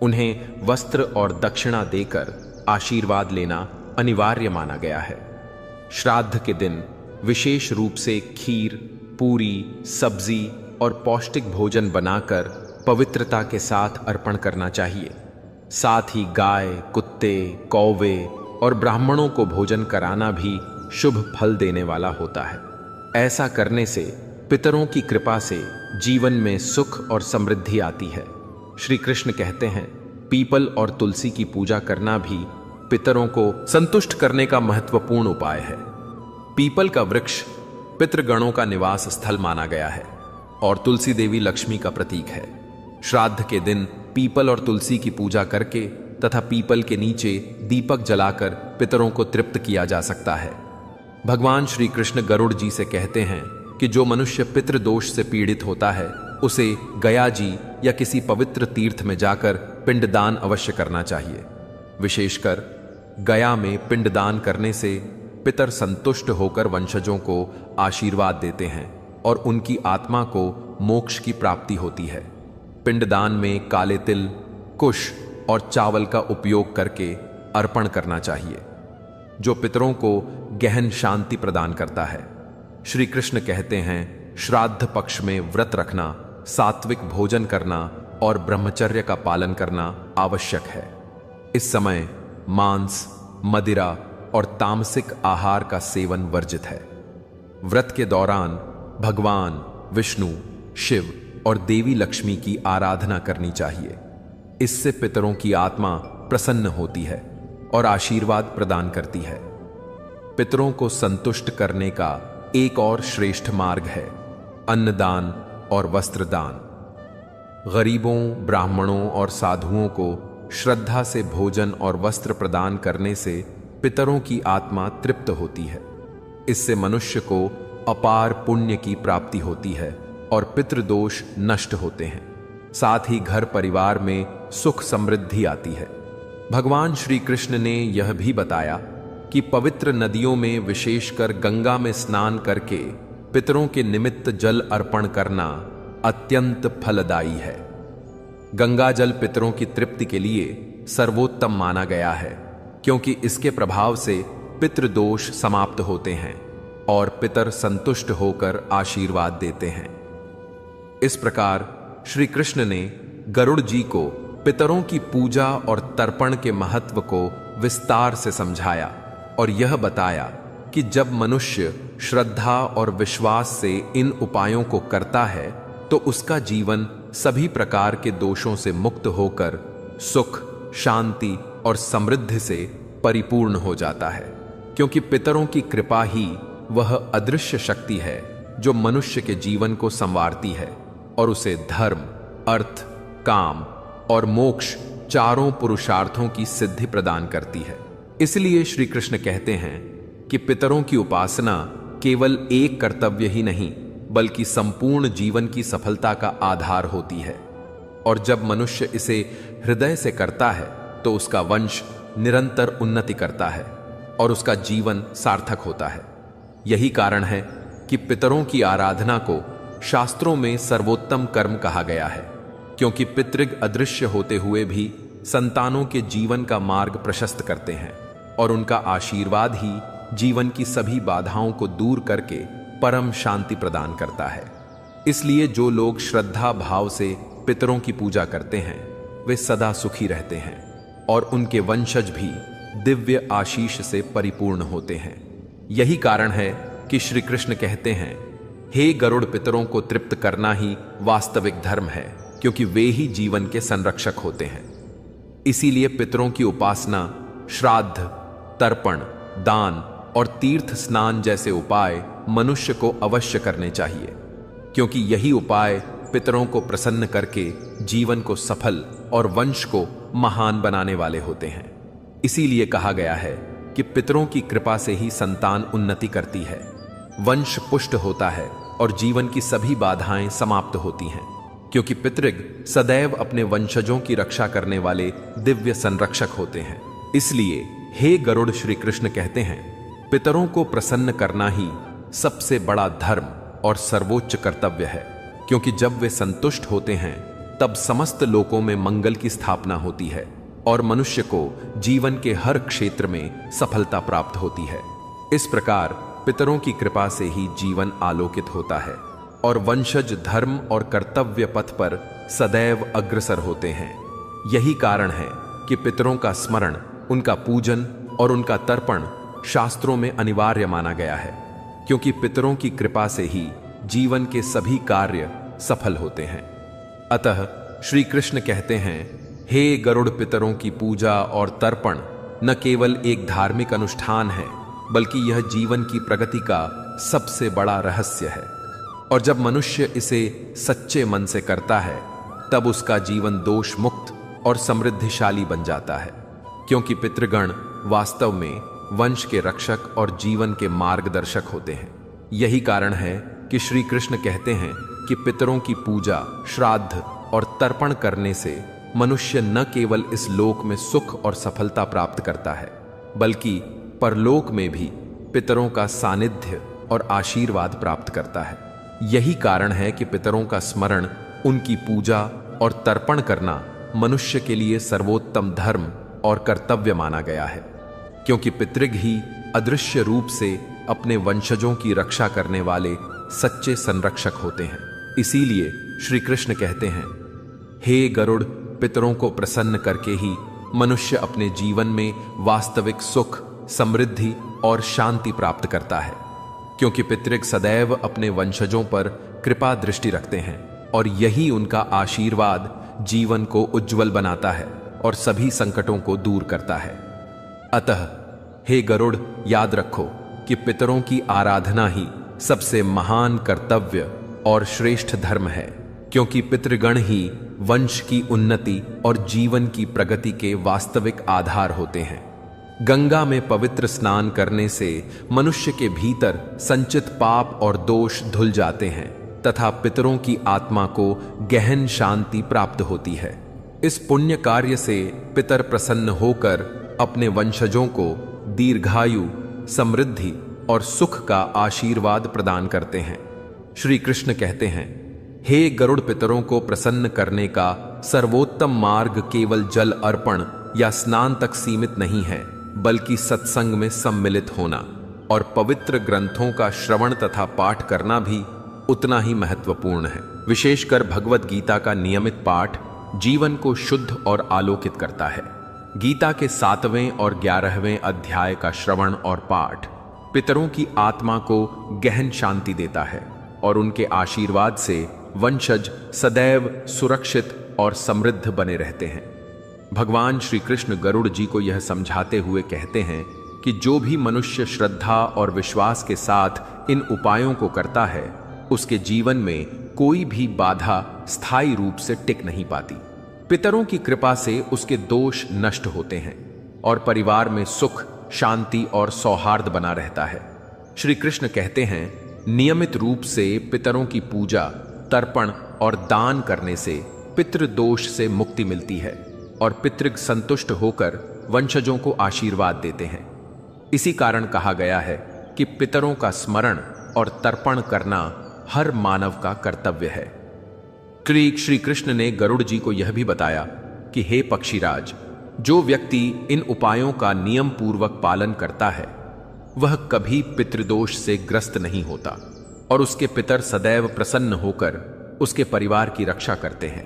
उन्हें वस्त्र और दक्षिणा देकर आशीर्वाद लेना अनिवार्य माना गया है। श्राद्ध के दिन विशेष रूप से खीर, पूरी, सब्जी और पौष्टिक भोजन बनाकर पवित्रता के साथ अर्पण करना चाहिए। साथ ही गाय, कुत्ते, कौवे और ब्राह्मणों को भोजन कराना भी शुभ फल देने वाला होता है। ऐसा करने से पितरों की कृपा से जीवन में सुख और समृद्धि आती है। श्री कृष्ण कहते हैं, पीपल और तुलसी की पूजा करना भी पितरों को संतुष्ट करने का महत्वपूर्ण उपाय है। पीपल का वृक्ष पितृगणों का निवास स्थल माना गया है और तुलसी देवी लक्ष्मी का प्रतीक है। श्राद्ध के दिन पीपल और तुलसी की पूजा करके तथा पीपल के नीचे दीपक जलाकर पितरों को तृप्त किया जा सकता है। भगवान श्री कृष्ण गरुड़ जी से कहते हैं कि जो मनुष्य पितृदोष से पीड़ित होता है उसे गया जी या किसी पवित्र तीर्थ में जाकर पिंडदान अवश्य करना चाहिए। विशेषकर गया में पिंडदान करने से पितर संतुष्ट होकर वंशजों को आशीर्वाद देते हैं और उनकी आत्मा को मोक्ष की प्राप्ति होती है। पिंडदान में काले तिल, कुश और चावल का उपयोग करके अर्पण करना चाहिए, जो पितरों को गहन शांति प्रदान करता है। श्री कृष्ण कहते हैं, श्राद्ध पक्ष में व्रत रखना, सात्विक भोजन करना और ब्रह्मचर्य का पालन करना आवश्यक है। इस समय मांस, मदिरा और तामसिक आहार का सेवन वर्जित है। व्रत के दौरान भगवान विष्णु, शिव और देवी लक्ष्मी की आराधना करनी चाहिए। इससे पितरों की आत्मा प्रसन्न होती है और आशीर्वाद प्रदान करती है। पितरों को संतुष्ट करने का एक और श्रेष्ठ मार्ग है अन्नदान और वस्त्रदान। गरीबों, ब्राह्मणों और साधुओं को श्रद्धा से भोजन और वस्त्र प्रदान करने से पितरों की आत्मा तृप्त होती है। इससे मनुष्य को अपार पुण्य की प्राप्ति होती है और पितृदोष नष्ट होते हैं। साथ ही घर परिवार में सुख समृद्धि आती है। भगवान श्री कृष्ण ने यह भी बताया कि पवित्र नदियों में, विशेषकर गंगा में स्नान करके पितरों के निमित्त जल अर्पण करना अत्यंत फलदायी है। गंगा जल पितरों की तृप्ति के लिए सर्वोत्तम माना गया है, क्योंकि इसके प्रभाव से पितृदोष समाप्त होते हैं और पितर संतुष्ट होकर आशीर्वाद देते हैं। इस प्रकार श्री कृष्ण ने गरुड़ जी को पितरों की पूजा और तर्पण के महत्व को विस्तार से समझाया और यह बताया कि जब मनुष्य श्रद्धा और विश्वास से इन उपायों को करता है तो उसका जीवन सभी प्रकार के दोषों से मुक्त होकर सुख, शांति और समृद्धि से परिपूर्ण हो जाता है। क्योंकि पितरों की कृपा ही वह अदृश्य शक्ति है जो मनुष्य के जीवन को संवारती है और उसे धर्म, अर्थ, काम और मोक्ष चारों पुरुषार्थों की सिद्धि प्रदान करती है। इसलिए श्री कृष्ण कहते हैं कि पितरों की उपासना केवल एक कर्तव्य ही नहीं बल्कि संपूर्ण जीवन की सफलता का आधार होती है। और जब मनुष्य इसे हृदय से करता है तो उसका वंश निरंतर उन्नति करता है और उसका जीवन सार्थक होता है। यही कारण है कि पितरों की आराधना को शास्त्रों में सर्वोत्तम कर्म कहा गया है, क्योंकि पितृग अदृश्य होते हुए भी संतानों के जीवन का मार्ग प्रशस्त करते हैं और उनका आशीर्वाद ही जीवन की सभी बाधाओं को दूर करके परम शांति प्रदान करता है। इसलिए जो लोग श्रद्धा भाव से पितरों की पूजा करते हैं वे सदा सुखी रहते हैं और उनके वंशज भी दिव्य आशीष से परिपूर्ण होते हैं। यही कारण है कि श्री कृष्ण कहते हैं, हे गरुड़, पितरों को तृप्त करना ही वास्तविक धर्म है, क्योंकि वे ही जीवन के संरक्षक होते हैं। इसीलिए पितरों की उपासना, श्राद्ध, तर्पण, दान और तीर्थ स्नान जैसे उपाय मनुष्य को अवश्य करने चाहिए, क्योंकि यही उपाय पितरों को प्रसन्न करके जीवन को सफल और वंश को महान बनाने वाले होते हैं। इसीलिए कहा गया है कि पितरों की कृपा से ही संतान उन्नति करती है, वंश पुष्ट होता है और जीवन की सभी बाधाएं समाप्त होती हैं, क्योंकि पितृग सदैव अपने वंशजों की रक्षा करने वाले दिव्य संरक्षक होते हैं। इसलिए हे गरुड़, श्री कृष्ण कहते हैं, पितरों को प्रसन्न करना ही सबसे बड़ा धर्म और सर्वोच्च कर्तव्य है, क्योंकि जब वे संतुष्ट होते हैं तब समस्त लोकों में मंगल की स्थापना होती है और मनुष्य को जीवन के हर क्षेत्र में सफलता प्राप्त होती है। इस प्रकार पितरों की कृपा से ही जीवन आलोकित होता है और वंशज धर्म और कर्तव्य पथ पर सदैव अग्रसर होते हैं। यही कारण है कि पितरों का स्मरण, उनका पूजन और उनका तर्पण शास्त्रों में अनिवार्य माना गया है, क्योंकि पितरों की कृपा से ही जीवन के सभी कार्य सफल होते हैं। अतः श्री कृष्ण कहते हैं, हे गरुड़, पितरों की पूजा और तर्पण न केवल एक धार्मिक अनुष्ठान है बल्कि यह जीवन की प्रगति का सबसे बड़ा रहस्य है। और जब मनुष्य इसे सच्चे मन से करता है तब उसका जीवन दोष मुक्त और समृद्धिशाली बन जाता है, क्योंकि पितृगण वास्तव में वंश के रक्षक और जीवन के मार्गदर्शक होते हैं। यही कारण है कि श्री कृष्ण कहते हैं कि पितरों की पूजा, श्राद्ध और तर्पण करने से मनुष्य न केवल इस लोक में सुख और सफलता प्राप्त करता है, बल्कि परलोक में भी पितरों का सानिध्य और आशीर्वाद प्राप्त करता है। यही कारण है कि पितरों का स्मरण, उनकी पूजा और तर्पण करना मनुष्य के लिए सर्वोत्तम धर्म और कर्तव्य माना गया है, क्योंकि पितृग ही अदृश्य रूप से अपने वंशजों की रक्षा करने वाले सच्चे संरक्षक होते हैं। इसीलिए श्री कृष्ण कहते हैं, हे गरुड़, पितरों को प्रसन्न करके ही मनुष्य अपने जीवन में वास्तविक सुख, समृद्धि और शांति प्राप्त करता है, क्योंकि पितृग सदैव अपने वंशजों पर कृपा दृष्टि रखते हैं और यही उनका आशीर्वाद जीवन को उज्जवल बनाता है और सभी संकटों को दूर करता है। अतः हे गरुड़, याद रखो कि पितरों की आराधना ही सबसे महान कर्तव्य और श्रेष्ठ धर्म है, क्योंकि पितृगण ही वंश की उन्नति और जीवन की प्रगति के वास्तविक आधार होते हैं। गंगा में पवित्र स्नान करने से मनुष्य के भीतर संचित पाप और दोष धुल जाते हैं तथा पितरों की आत्मा को गहन शांति प्राप्त होती है। इस पुण्य कार्य से पितर प्रसन्न होकर अपने वंशजों को दीर्घायु, समृद्धि और सुख का आशीर्वाद प्रदान करते हैं। श्री कृष्ण कहते हैं, हे गरुड़, पितरों को प्रसन्न करने का सर्वोत्तम मार्ग केवल जल अर्पण या स्नान तक सीमित नहीं है, बल्कि सत्संग में सम्मिलित होना और पवित्र ग्रंथों का श्रवण तथा पाठ करना भी उतना ही महत्वपूर्ण है। विशेषकर भगवत गीता का नियमित पाठ जीवन को शुद्ध और आलोकित करता है। गीता के 7वें और 11वें अध्याय का श्रवण और पाठ पितरों की आत्मा को गहन शांति देता है और उनके आशीर्वाद से वंशज सदैव सुरक्षित और समृद्ध बने रहते हैं। भगवान श्री कृष्ण गरुड़ जी को यह समझाते हुए कहते हैं कि जो भी मनुष्य श्रद्धा और विश्वास के साथ इन उपायों को करता है, उसके जीवन में कोई भी बाधा स्थायी रूप से टिक नहीं पाती। पितरों की कृपा से उसके दोष नष्ट होते हैं और परिवार में सुख, शांति और सौहार्द बना रहता है। श्री कृष्ण कहते हैं, नियमित रूप से पितरों की पूजा, तर्पण और दान करने से पितृदोष से मुक्ति मिलती है और पितृग संतुष्ट होकर वंशजों को आशीर्वाद देते हैं। इसी कारण कहा गया है कि पितरों का स्मरण और तर्पण करना हर मानव का कर्तव्य है। श्री कृष्ण ने गरुड़ जी को यह भी बताया कि हे पक्षीराज, जो व्यक्ति इन उपायों का नियम पूर्वक पालन करता है, वह कभी पितृदोष से ग्रस्त नहीं होता और उसके पितर सदैव प्रसन्न होकर उसके परिवार की रक्षा करते हैं।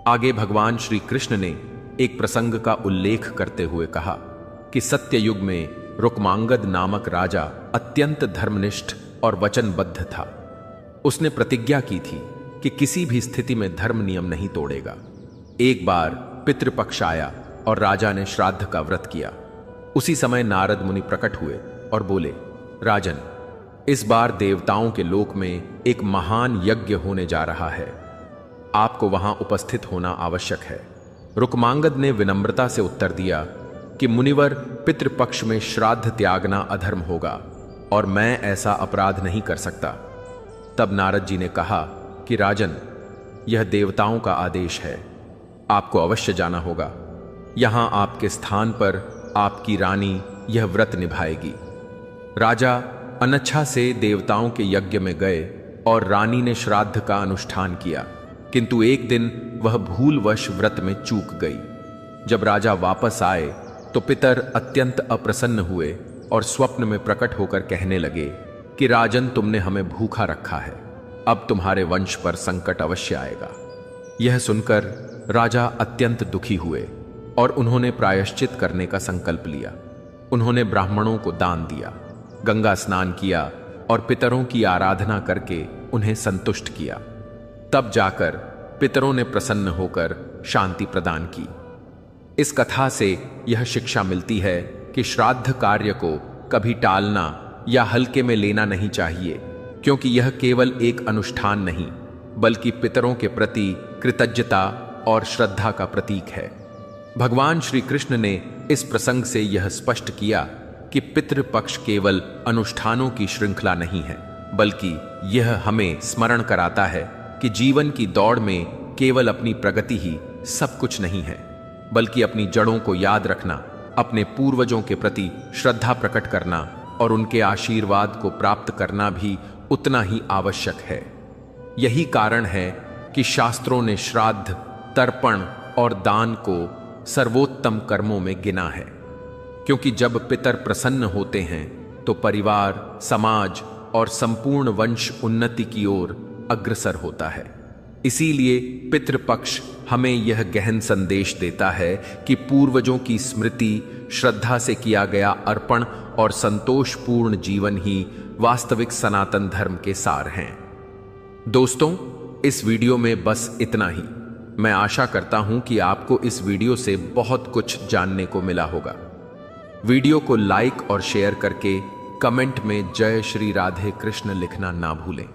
आगे भगवान श्री कृष्ण ने एक प्रसंग का उल्लेख करते हुए कहा कि सत्ययुग में रुक्मांगद नामक राजा अत्यंत धर्मनिष्ठ और वचनबद्ध था। उसने प्रतिज्ञा की थी कि किसी भी स्थिति में धर्म नियम नहीं तोड़ेगा। एक बार पितृपक्ष आया और राजा ने श्राद्ध का व्रत किया। उसी समय नारद मुनि प्रकट हुए और बोले, राजन, इस बार देवताओं के लोक में एक महान यज्ञ होने जा रहा है, आपको वहां उपस्थित होना आवश्यक है। रुक्मांगद ने विनम्रता से उत्तर दिया कि मुनिवर, पितृपक्ष में श्राद्ध त्यागना अधर्म होगा और मैं ऐसा अपराध नहीं कर सकता। तब नारद जी ने कहा कि राजन, यह देवताओं का आदेश है, आपको अवश्य जाना होगा। यहां आपके स्थान पर आपकी रानी यह व्रत निभाएगी। राजा अनच्छा से देवताओं के यज्ञ में गए और रानी ने श्राद्ध का अनुष्ठान किया, किंतु एक दिन वह भूलवश व्रत में चूक गई। जब राजा वापस आए तो पितर अत्यंत अप्रसन्न हुए और स्वप्न में प्रकट होकर कहने लगे कि राजन, तुमने हमें भूखा रखा है, अब तुम्हारे वंश पर संकट अवश्य आएगा। यह सुनकर राजा अत्यंत दुखी हुए और उन्होंने प्रायश्चित करने का संकल्प लिया। उन्होंने ब्राह्मणों को दान दिया, गंगा स्नान किया और पितरों की आराधना करके उन्हें संतुष्ट किया। तब जाकर पितरों ने प्रसन्न होकर शांति प्रदान की। इस कथा से यह शिक्षा मिलती है कि श्राद्ध कार्य को कभी टालना या हल्के में लेना नहीं चाहिए, क्योंकि यह केवल एक अनुष्ठान नहीं, बल्कि पितरों के प्रति कृतज्ञता और श्रद्धा का प्रतीक है। भगवान श्री कृष्ण ने इस प्रसंग से यह स्पष्ट किया कि पितृपक्ष केवल अनुष्ठानों की श्रृंखला नहीं है, बल्कि यह हमें स्मरण कराता है कि जीवन की दौड़ में केवल अपनी प्रगति ही सब कुछ नहीं है, बल्कि अपनी जड़ों को याद रखना, अपने पूर्वजों के प्रति श्रद्धा प्रकट करना और उनके आशीर्वाद को प्राप्त करना भी उतना ही आवश्यक है। यही कारण है कि शास्त्रों ने श्राद्ध, तर्पण और दान को सर्वोत्तम कर्मों में गिना है, क्योंकि जब पितर प्रसन्न होते हैं तो परिवार, समाज और संपूर्ण वंश उन्नति की ओर अग्रसर होता है। इसीलिए पितृपक्ष हमें यह गहन संदेश देता है कि पूर्वजों की स्मृति, श्रद्धा से किया गया अर्पण और संतोषपूर्ण जीवन ही वास्तविक सनातन धर्म के सार हैं। दोस्तों, इस वीडियो में बस इतना ही। मैं आशा करता हूं कि आपको इस वीडियो से बहुत कुछ जानने को मिला होगा। वीडियो को लाइक और शेयर करके कमेंट में जय श्री राधे कृष्ण लिखना ना भूलें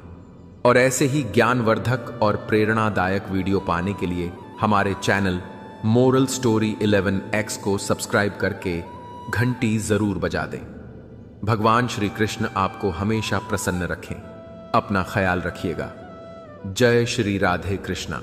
और ऐसे ही ज्ञानवर्धक और प्रेरणादायक वीडियो पाने के लिए हमारे चैनल मोरल स्टोरी 11X को सब्सक्राइब करके घंटी जरूर बजा दें। भगवान श्री कृष्ण आपको हमेशा प्रसन्न रखें। अपना ख्याल रखिएगा। जय श्री राधे कृष्णा।